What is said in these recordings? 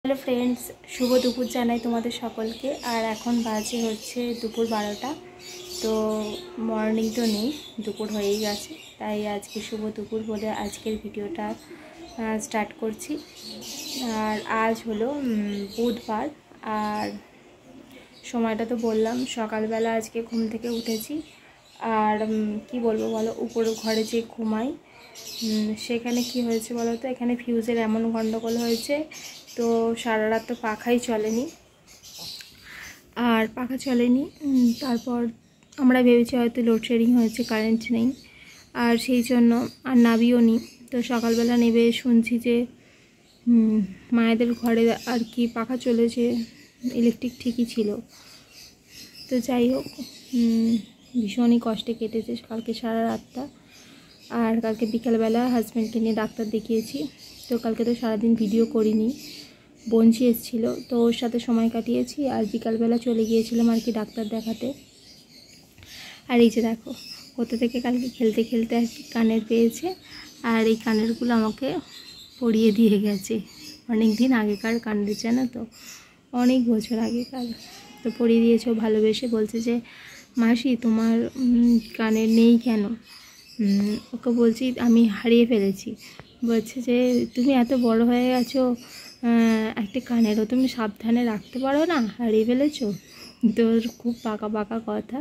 Hello friends, শুভ দুপুর জানাই তোমাদের সকলকে। আর এখন বাজে হচ্ছে দুপুর 12টা। তো মর্নিং তো নেই, দুপুর হয়েই গেছে, তাই আজকে শুভ দুপুর বলে আজকের ভিডিওটা স্টার্ট করছি। আর আজ হলো বুধবার, আর সময়টা তো বললাম সকালবেলা আজকে ঘুম থেকে উঠেছি। আর কি বলবো বলো, উপর ঘরে যে ঘুমাই সেখানে কি হয়েছে বলো তো, এখানে ফিউজের এমন গন্ডগোল হয়েছে। তো সারা রাত তো পাখাই চলেনি, আর পাখা চলেনি। তারপর আমরা ভেবেছি হয়তো লোডশেডিং হয়েছে, কারেন্ট নেই, আর সেই জন্য আর নাবিও নি। তো সকালবেলা নেবে শুনছি যে মায়েদের ঘরে আর কি পাখা চলেছে, ইলেকট্রিক ঠিকই ছিল। তো যাই হোক, ভীষণই কষ্টে কেটেছে কালকে সারা রাতটা। আর কালকে বিকালবেলা হাজব্যান্ডকে নিয়ে ডাক্তার দেখিয়েছি। তো কালকে তো সারাদিন ভিডিও করিনি, বোনঝি এসেছিল, তো ওর সাথে সময় কাটিয়েছি। আর বিকালবেলা চলে গিয়েছিলাম আর কি ডাক্তার দেখাতে। আর এই যে দেখো, কোথা থেকে কালকে খেলতে খেলতে আর কি কানের পেয়েছে, আর এই কানেরগুলো আমাকে পরিয়ে দিয়ে গেছে। অনেক দিন আগেকার কানের, জানো তো, অনেক বছর আগেকার। তো পরিয়ে দিয়েছে ও ভালোবেসে, বলছে যে মাসি তোমার কানের নেই কেন? ওকে বলছি আমি হারিয়ে ফেলেছি। বলছে যে তুমি এত বড় হয়ে গেছো, একটা কানেরও তুমি সাবধানে রাখতে পারো না, হারিয়ে ফেলেছো। তো খুব পাকা পাকা কথা।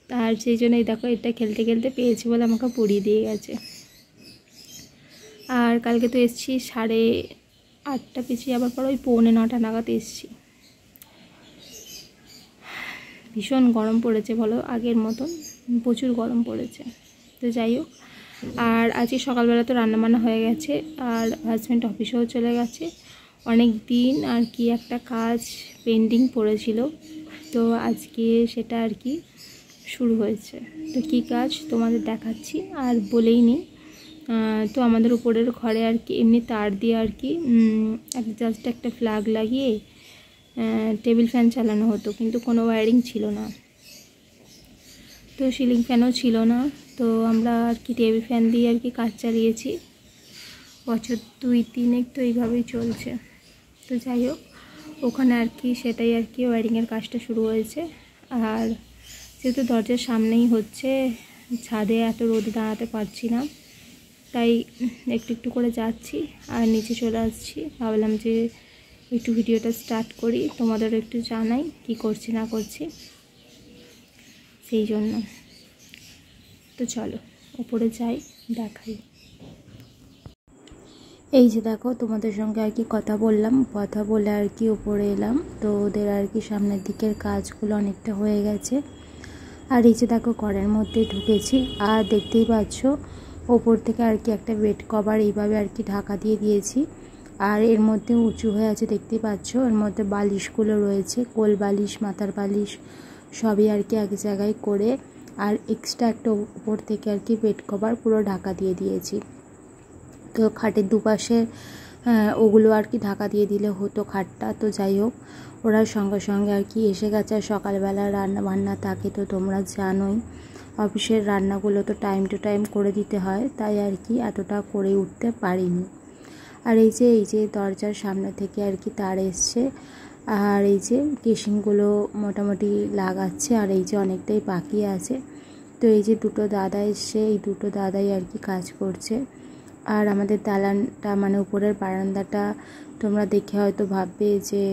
আর সেই জন্যই দেখো, এটা খেলতে খেলতে পেয়েছি বলে আমাকে পরিয়ে দিয়ে গেছে। আর কালকে তো এসছি 8:30 পিছিয়ে, আবার পর ওই 8:45 নাগাদ এসছি। ভীষণ গরম পড়েছে বলো, আগের মতন প্রচুর গরম পড়েছে। তো যাই হোক, আর আজকে সকালবেলা তো রান্নাবান্না হয়ে গেছে, আর হাজব্যান্ড অফিসেও চলে গেছে। অনেক দিন আর কি একটা কাজ পেন্ডিং পড়েছিল, তো আজকে সেটা আর কি শুরু হয়েছে। তো কী কাজ তোমাদের দেখাচ্ছি, আর বলেই নি। তো আমাদের উপরের ঘরে আর কি এমনি তার দিয়ে আর কি জাস্ট একটা ফ্ল্যাগ লাগিয়ে টেবিল ফ্যান চালানো হতো, কিন্তু কোনো ওয়্যারিং ছিল না। তো সিলিং ফ্যানও ছিল না, তো আমরা আর কি টেবিল ফ্যান দিয়ে আর কি কাজ চালিয়েছি। বছর 2-3 তো এইভাবেই চলছে। তো যাই হোক, ওখানে আর কি সেটাই আর কি ওয়্যারিংয়ের কাজটা শুরু হয়েছে। আর যেহেতু দরজার সামনেই হচ্ছে, ছাদে এত রোদে দাঁড়াতে পারছি না, তাই একটু একটু করে যাচ্ছি আর নিচে চলে আসছি। ভাবলাম যে একটু ভিডিওটা স্টার্ট করি, তোমাদেরও একটু জানাই কি করছি না করছি, সেই জন্য। তো চলো উপরে যাই, দেখাই। এই যে দেখো, তোমাদের সঙ্গে আর কি কথা বলে আর কি উপরে এলাম। তো ওদের আর কি সামনের দিকের কাজগুলো অনেকটা হয়ে গেছে। আর এই যে দেখো, ঘরের মধ্যে ঢুকেছি, আর দেখতেই পাচ্ছ ওপর থেকে আর কি একটা বেড কভার এইভাবে আর কি ঢাকা দিয়ে দিয়েছি। আর এর মধ্যে উঁচু হয়ে আছে, দেখতেই পাচ্ছ। এর মধ্যে বালিশগুলো রয়েছে, কোল বালিশ, মাথার বালিশ সবই আর কি এক জায়গায় করে। আর এক্সট্রা একটা উপর থেকে আর কি বেড কভার পুরো ঢাকা দিয়ে দিয়েছি। তো খাটের দুপাশে ওগুলো আর কি ঢাকা দিয়ে দিলে হতো খাটটা। তো যাই হোক, ওরা সঙ্গে সঙ্গে আর কি এসে গেছে। আর সকালবেলা রান্না বান্না থাকে, তো তোমরা জানোই অফিসের রান্নাগুলো তো টাইম টু টাইম করে দিতে হয়, তাই আর কি এতটা করে উঠতে পারিনি। আর এই যে দরজার সামনে থেকে আর কি তার এসছে, আর এই যে কেশিংগুলো মোটামুটি লাগাচ্ছে, আর এই যে অনেকটাই বাকি আছে। তো এই যে দুটো দাদা এসছে, এই দুটো দাদাই আর কি কাজ করছে। আর আমাদের দালানটা মানে উপরের বারান্দাটা তোমরা দেখে হয়তো ভাববে যে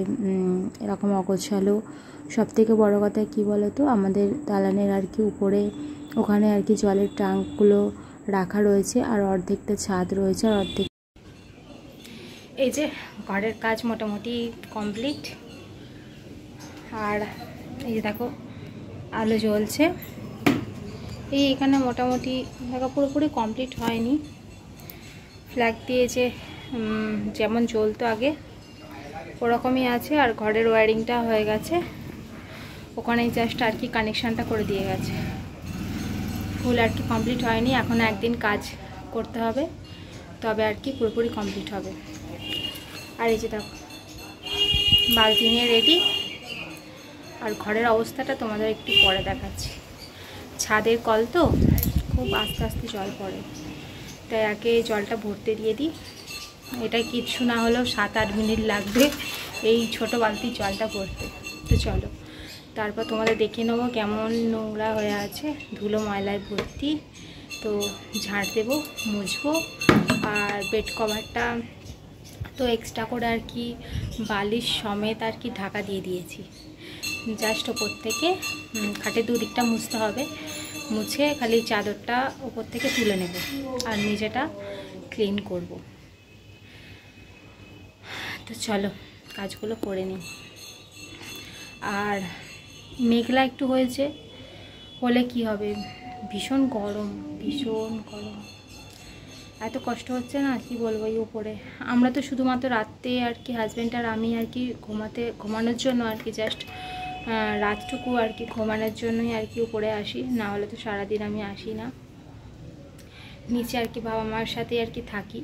এরকম অগোছালো। সবথেকে বড় কথা কি বলো তো, আমাদের দালানের আর কি উপরে ওখানে আর কি জলের ট্যাঙ্কগুলো রাখা রয়েছে, আর অর্ধেকটা ছাদ রয়েছে, আর অর্ধেক। এই যে ঘরের কাজ মোটামুটি কমপ্লিট। আর এই যে দেখো, আলো জ্বলছে। এখানে মোটামুটি দেখো পুরোপুরি কমপ্লিট হয়নি। ফ্ল্যাগ দিয়ে যে যেমন জ্বলতো আগে ওরকমই আছে। আর ঘরের ওয়্যারিংটা হয়ে গেছে, ওখানেই জাস্ট আর কি কানেকশানটা করে দিয়ে গেছে। ফুল আর কি কমপ্লিট হয়নি, এখন একদিন কাজ করতে হবে, তবে আর কি পুরোপুরি কমপ্লিট হবে। আর এই যে দেখো, বালতি নিয়ে রেডি। আর ঘরের অবস্থাটা তোমাদের একটু পরে দেখাচ্ছি। ছাদের কল তো খুব আস্তে আস্তে জল পড়ে, তাই আগে জলটা ভরতে দিয়ে দিই, এটা কিচ্ছু না হলেও 7-8 মিনিট লাগবে এই ছোট বালতির জলটা করতে। তো চলো তারপর তোমাদের দেখিয়ে নেবো কেমন নোংরা হয়ে আছে, ধুলো ময়লায় ভর্তি। তো ঝাড় দেবো, মুছবো। আর বেড কভারটা তো এক্সট্রা করে আর কি বালিশ সমেত আর কি ঢাকা দিয়ে দিয়েছি। জাস্ট ওপর থেকে খাটের দুদিকটা মুছতে হবে, মুছে খালি চাদরটা ওপর থেকে তুলে নেব আর নিচেটা ক্লিন করব। তো চলো কাজগুলো করে নিই। আর মেঘলা একটু হয়েছে, হলে কি হবে, ভীষণ গরম, ভীষণ গরম, এত কষ্ট হচ্ছে না কি বলবো। এই উপরে আমরা তো শুধুমাত্র রাতে আর কি হাজব্যান্ড আর আমি আর কি ঘুমানোর জন্য আর কি জাস্ট রাতটুকু আর কি ঘুমানোর জন্যই আর কি উপরে আসি, না হলে তো সারাদিন আমি আসি না। নিচে আর কি বাবা মার সাথে আর কি থাকি।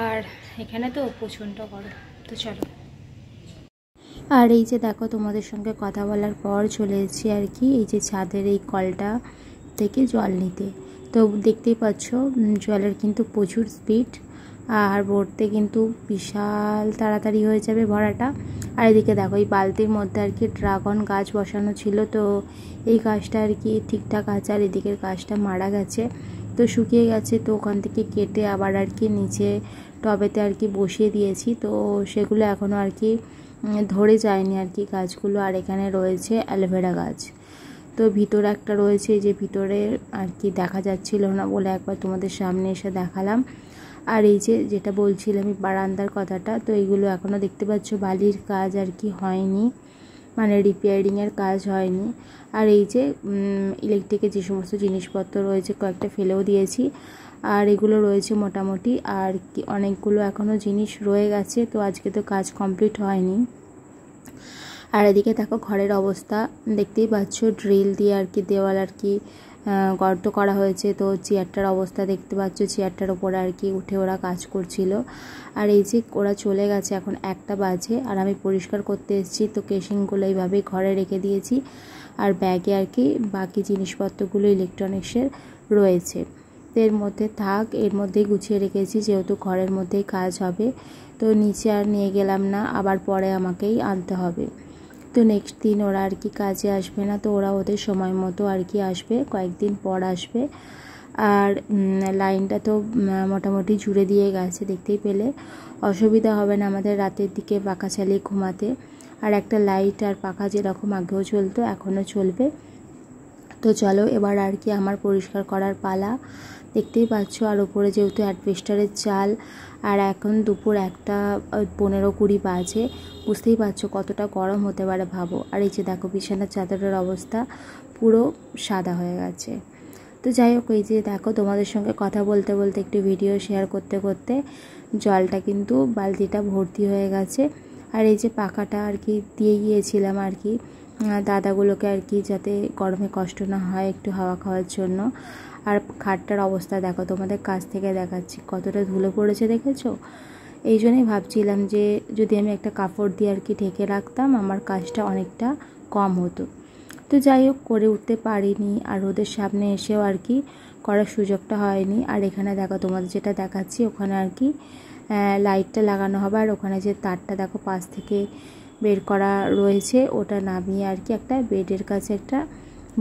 আর এখানে তো প্রচণ্ড গরম। তো চলো। আর এই যে দেখো তোমাদের সঙ্গে কথা বলার পর চলে এসেছি আর কি এই যে ছাদের এই কলটা থেকে জল নিতে। তো দেখতেই পাচ্ছ জলের কিন্তু প্রচুর স্পিড, আর ভরতে কিন্তু বিশাল তাড়াতাড়ি হয়ে যাবে ভরাটা। আর এদিকে দেখো এই বালতির মধ্যে আর কি ড্রাগন গাছ বসানো ছিল, তো এই গাছটা আর কি ঠিকঠাক আছে, আর এদিকের গাছটা মারা গেছে, তো শুকিয়ে গেছে। তো ওখান থেকে কেটে আবার আর কি নিচে টবেতে আর কি বসিয়ে দিয়েছি। তো সেগুলো এখনও আর কি ধরে যায়নি আর কি গাছগুলো। আর এখানে রয়েছে অ্যালোভেরা গাছ, তো ভিতরে একটা রয়েছে, যে ভিতরে আর কি দেখা যাচ্ছিল না বলে একবার তোমাদের সামনে এসে দেখালাম। আর এই যে যেটা বলছিলাম আমি বারান্দার কথাটা, তো এইগুলো এখনও দেখতে পাচ্ছ বালির কাজ আর কি হয়নি, মানে রিপেয়ারিংয়ের কাজ হয়নি। আর এই যে ইলেকট্রিকের যে সমস্ত জিনিসপত্র রয়েছে কয়েকটা ফেলেও দিয়েছি, আর এগুলো রয়েছে মোটামুটি। আর কি অনেকগুলো এখনও জিনিস রয়ে গেছে, তো আজকে তো কাজ কমপ্লিট হয়নি। আর এদিকে দেখো ঘরের অবস্থা দেখতেই পাচ্ছ, ড্রিল দিয়ে আর কি দেওয়াল আর কি গর্ত করা হয়েছে। তো চেয়ারটার অবস্থা দেখতে পাচ্ছ, চেয়ারটার ওপরে আর কি উঠে ওরা কাজ করছিল। আর এই যে ওরা চলে গেছে, এখন 1টা বাজে, আর আমি পরিষ্কার করতে এসেছি। তো কেশিংগুলো এইভাবেই ঘরে রেখে দিয়েছি, আর ব্যাগে আর কি বাকি জিনিসপত্রগুলো ইলেকট্রনিক্সের রয়েছে, তো এর মধ্যে থাক, এর মধ্যেই গুছিয়ে রেখেছি যেহেতু ঘরের মধ্যেই কাজ হবে। তো নিচে আর নিয়ে গেলাম না, আবার পরে আমাকেই আনতে হবে। তো নেক্সট দিন ওরা আর কি কাজে আসবে না, তো ওরা ওদের সময় মতো আর কি আসবে, কয়েকদিন পর আসবে। আর লাইনটা তো মোটামুটি জুড়ে দিয়ে গেছে, দেখতেই পেলে, অসুবিধা হবে না আমাদের রাতের দিকে পাখা চালিয়ে ঘুমাতে। আর একটা লাইট আর পাখা যেরকম আগেও চলতো এখনও চলবে। তো চলো এবার আর কি আমার পরিষ্কার করার পালা। দেখতেই পাচ্ছ, আর ওপরে যেহেতু অ্যাডভেস্টারের চাল, আর এখন দুপুর 1:15-20 বাজে, বুঝতেই পারছো কতটা গরম হতে পারে ভাবো। আর এই যে দেখো বিছানার চাদরের অবস্থা পুরো সাদা হয়ে গেছে। তো যাই হোক, এই যে দেখো তোমাদের সঙ্গে কথা বলতে বলতে একটু ভিডিও শেয়ার করতে করতে জলটা কিন্তু বালতিটা ভর্তি হয়ে গেছে। আর এই যে পাখাটা আর কি দিয়ে গিয়েছিলাম আর কি দাদাগুলোকে আর কি, যাতে গরমে কষ্ট না হয়, একটু হাওয়া খাওয়ার জন্য। আর খাটটার অবস্থা দেখো, তোমাদের কাছ থেকে দেখাচ্ছি কতটা ধুলো পড়েছে, দেখেছো? এই জন্যই ভাবছিলাম যে যদি আমি একটা কাপড় দিয়ে আর কি ঢেকে রাখতাম, আমার কাজটা অনেকটা কম হতো। তো যাই হোক, করে উঠতে পারিনি, আর ওদের সামনে এসেও আর কি করার সুযোগটা হয়নি। আর এখানে দেখো তোমাদের যেটা দেখাচ্ছি, ওখানে আর কি লাইটটা লাগানো হবে, আর ওখানে যে তারটা দেখো পাশ থেকে বের করা রয়েছে, ওটা নামিয়ে আর কি একটা বেডের কাছে একটা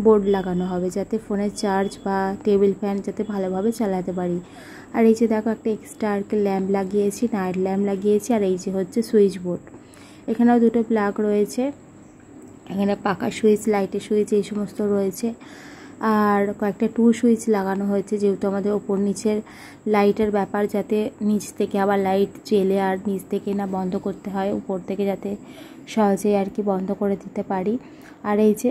বোর্ড লাগানো হবে, যাতে ফোনের চার্জ বা টেবিল ফ্যান যাতে ভালোভাবে চালাতে পারি। আর এই যে দেখো একটা এক্সট্রা আর কি ল্যাম্প লাগিয়েছি, নাইট ল্যাম্প লাগিয়েছি। আর এই যে হচ্ছে সুইচ বোর্ড, এখানেও 2টো প্লাগ রয়েছে, এখানে পাকা সুইচ, লাইটের সুইচ, এই সমস্ত রয়েছে। আর কয়েকটা সুইচ লাগানো হয়েছে, যেহেতু আমাদের ওপর নিচের লাইটের ব্যাপার, যাতে নিচ থেকে আবার লাইট জ্বেলে আর নিচ থেকে না বন্ধ করতে হয়, উপর থেকে যাতে সহজেই আর কি বন্ধ করে দিতে পারি। আর এই যে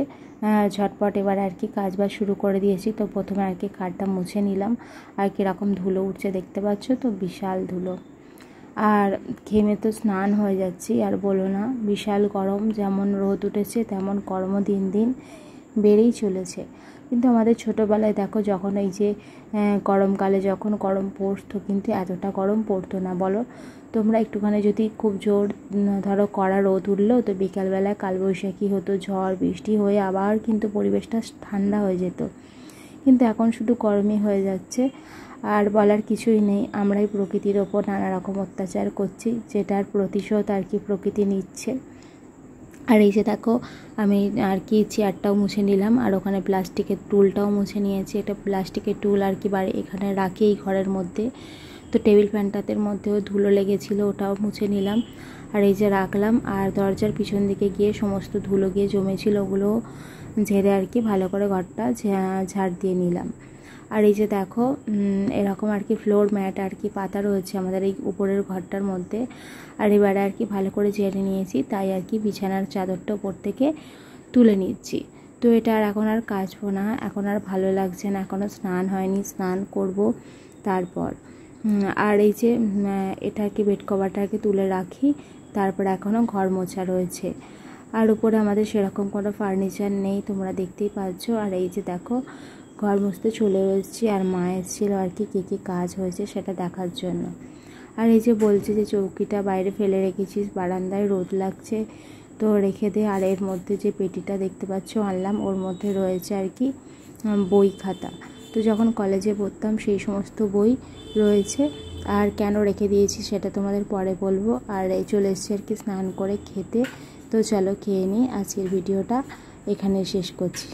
ঝটপট এবার আর কি কাজ বাজ শুরু করে দিয়েছি। তো প্রথমে আর কি খাটটা মুছে নিলাম, আর কীরকম ধুলো উঠছে দেখতে পাচ্ছ, তো বিশাল ধুলো। আর ঘেমে তো স্নান হয়ে যাচ্ছি, আর বলো না, বিশাল গরম, যেমন রোদ উঠেছে তেমন গরমও দিন দিন বেড়েই চলেছে। কিন্তু আমাদের ছোটোবেলায় দেখো, যখন এই যে গরমকালে যখন গরম পড়তো, কিন্তু এতটা গরম পড়তো না, বলো তোমরা। একটুখানি যদি খুব জোর ধরো কড়া রোদ উঠলো, তো বিকালবেলায় কালবৈশাখী হতো, ঝড় বৃষ্টি হয়ে আবার কিন্তু পরিবেশটা ঠান্ডা হয়ে যেত। কিন্তু এখন শুধু গরমই হয়ে যাচ্ছে। আর বলার কিছুই নেই, আমরাই প্রকৃতির ওপর নানা রকম অত্যাচার করছি, যেটার প্রতিশোধ আর কি প্রকৃতি নিচ্ছে। আর এই যে দেখো আমি আর কি চেয়ারটাও মুছে নিলাম, আর ওখানে প্লাস্টিকের টুলটাও মুছে নিয়েছি। এটা প্লাস্টিকের টুল আর কি বাড়ি এখানে রাখি এই ঘরের মধ্যে, তো টেবিল ফ্যানটাতের মধ্যেও ধুলো লেগেছিলো, ওটাও মুছে নিলাম। আর এই যে রাখলাম, আর দরজার পিছন দিকে গিয়ে সমস্ত ধুলো গিয়ে জমেছিল, ওগুলো ঝেড়ে আর কি ভালো করে ঘরটা ঝাড় দিয়ে নিলাম। আর এই যে দেখো এরকম আর কি ফ্লোর ম্যাট আর কি পাতা রয়েছে আমাদের এই উপরের ঘরটার মধ্যে। আর এবারে আর কি ভালো করে ঝেড়ে নিয়েছি, তাই আর কি বিছানার চাদরটা উপর থেকে তুলে নিচ্ছি। তো এটা আর এখন আর কাচবো না, এখন আর ভালো লাগছে না, এখনও স্নান হয়নি, স্নান করব তারপর। আর এই যে এটা আর কি বেড কভারটাকে তুলে রাখি, তারপর এখনও ঘর মোছা রয়েছে। আর উপরে আমাদের সেরকম কোনো ফার্নিচার নেই, তোমরা দেখতেই পাচ্ছ। আর এই যে দেখো ঘর মুছতে চলে এসেছি, আর মা এসেছিলো আর কি কী কী কাজ হয়েছে সেটা দেখার জন্য। আর এই যে বলছে যে চৌকিটা বাইরে ফেলে রেখেছিস, বারান্দায় রোদ লাগছে, তো রেখে দে। আর এর মধ্যে যে পেটিটা দেখতে পাচ্ছ আনলাম, ওর মধ্যে রয়েছে আর কি বই খাতা, তো যখন কলেজে পড়তাম সেই সমস্ত বই রয়েছে। আর কেন রেখে দিয়েছি সেটা তোমাদের পরে বলবো। আর এই চলে এসেছি আর কি স্নান করে খেতে, তো চলো খেয়ে নিই। আজকের ভিডিওটা এখানে শেষ করছি।